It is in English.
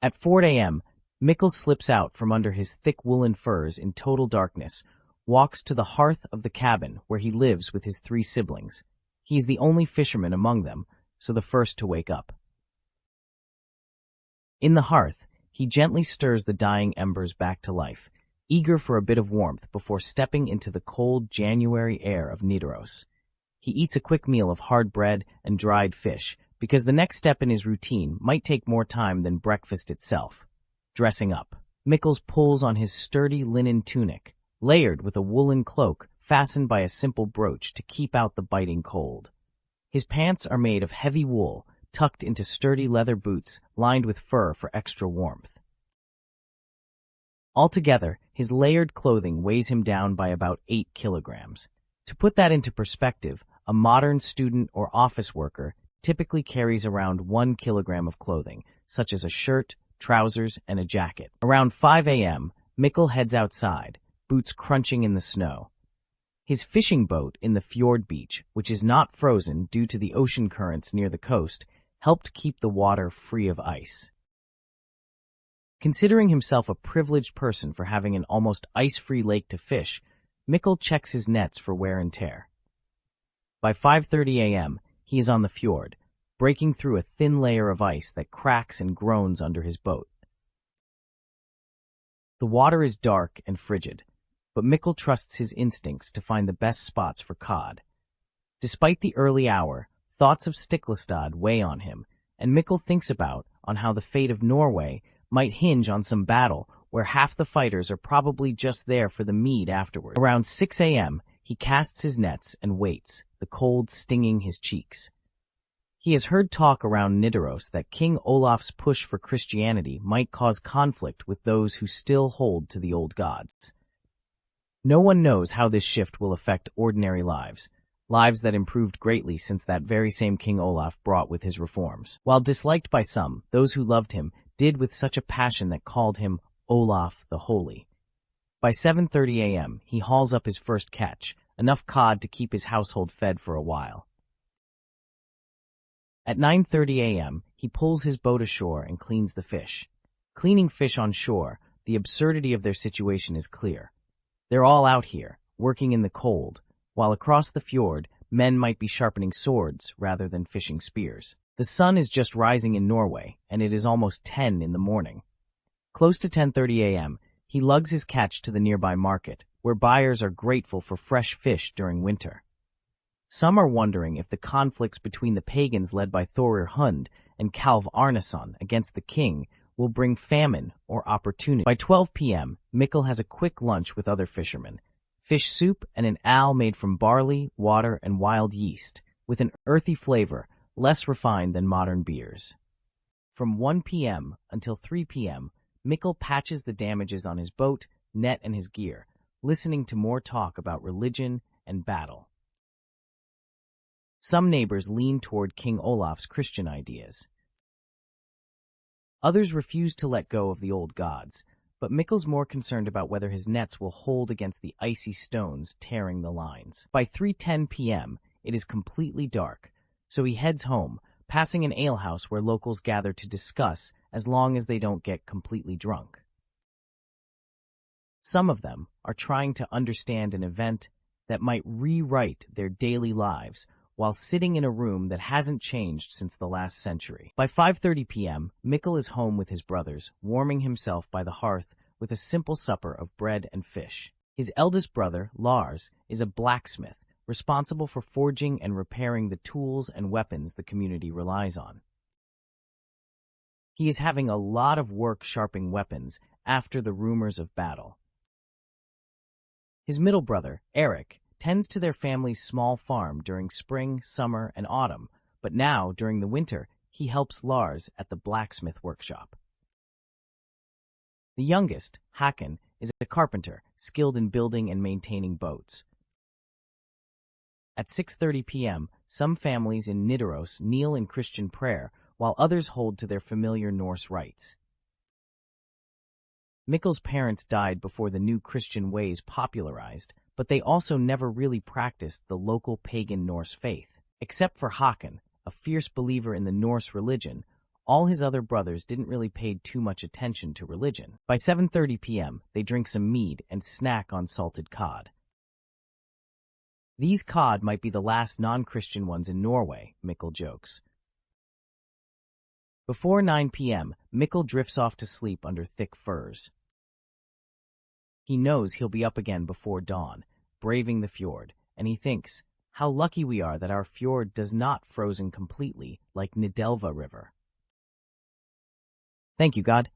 At 4 a.m., Mikkel slips out from under his thick woolen furs in total darkness, walks to the hearth of the cabin where he lives with his 3 siblings. He is the only fisherman among them, so the first to wake up. In the hearth, he gently stirs the dying embers back to life, eager for a bit of warmth before stepping into the cold January air of Nidaros. He eats a quick meal of hard bread and dried fish, because the next step in his routine might take more time than breakfast itself. Dressing up. Mikkel pulls on his sturdy linen tunic, layered with a woolen cloak fastened by a simple brooch to keep out the biting cold. His pants are made of heavy wool, tucked into sturdy leather boots lined with fur for extra warmth. Altogether, his layered clothing weighs him down by about 8 kilograms. To put that into perspective, a modern student or office worker typically carries around 1 kilogram of clothing, such as a shirt, trousers, and a jacket. Around 5 a.m., Mikkel heads outside, boots crunching in the snow. His fishing boat in the Fjord beach, which is not frozen due to the ocean currents near the coast, helped keep the water free of ice. Considering himself a privileged person for having an almost ice-free lake to fish, Mikkel checks his nets for wear and tear. By 5:30 a.m., he is on the fjord, breaking through a thin layer of ice that cracks and groans under his boat. The water is dark and frigid, but Mikkel trusts his instincts to find the best spots for cod. Despite the early hour, thoughts of Stiklestad weigh on him, and Mikkel thinks on how the fate of Norway might hinge on some battle where half the fighters are probably just there for the mead afterward. Around 6 a.m., he casts his nets and waits, the cold stinging his cheeks. He has heard talk around Nidaros that King Olaf's push for Christianity might cause conflict with those who still hold to the old gods. No one knows how this shift will affect ordinary lives that improved greatly since that very same King Olaf brought with his reforms. While disliked by some, those who loved him did with such a passion that called him Olaf the Holy. By 7:30 a.m., he hauls up his first catch, enough cod to keep his household fed for a while. At 9:30 a.m., he pulls his boat ashore and cleans the fish. Cleaning fish on shore, the absurdity of their situation is clear. They're all out here, working in the cold, while across the fjord, men might be sharpening swords rather than fishing spears. The sun is just rising in Norway, and it is almost 10 in the morning. Close to 10:30 a.m., he lugs his catch to the nearby market, where buyers are grateful for fresh fish during winter. Some are wondering if the conflicts between the pagans led by Thorir Hund and Kalv Arnason against the king will bring famine or opportunity. By 12 p.m., Mikkel has a quick lunch with other fishermen, fish soup and an ale made from barley, water, and wild yeast, with an earthy flavor, less refined than modern beers. From 1 p.m. until 3 p.m., Mikkel patches the damages on his boat, net, and his gear, listening to more talk about religion and battle. Some neighbors lean toward King Olaf's Christian ideas. Others refuse to let go of the old gods, but Mikkel's more concerned about whether his nets will hold against the icy stones tearing the lines. By 3:10 p.m., it is completely dark, so he heads home, passing an alehouse where locals gather to discuss as long as they don't get completely drunk. Some of them are trying to understand an event that might rewrite their daily lives while sitting in a room that hasn't changed since the last century. By 5:30 p.m., Mikkel is home with his brothers, warming himself by the hearth with a simple supper of bread and fish. His eldest brother, Lars, is a blacksmith, responsible for forging and repairing the tools and weapons the community relies on. He is having a lot of work sharpening weapons after the rumors of battle. His middle brother, Eric, tends to their family's small farm during spring, summer, and autumn, but now, during the winter, he helps Lars at the blacksmith workshop. The youngest, Håkon, is a carpenter, skilled in building and maintaining boats. At 6:30 p.m., some families in Nidaros kneel in Christian prayer, while others hold to their familiar Norse rites. Mikkel's parents died before the new Christian ways popularized, but they also never really practiced the local pagan Norse faith. Except for Håkon, a fierce believer in the Norse religion, All his other brothers didn't really pay too much attention to religion. By 7:30 p.m., they drink some mead and snack on salted cod. These cod might be the last non-Christian ones in Norway, Mikkel jokes. Before 9 p.m., Mikkel drifts off to sleep under thick furs. He knows he'll be up again before dawn, braving the fjord, and he thinks, how lucky we are that our fjord does not frozen completely like Nidelva River. Thank you, God.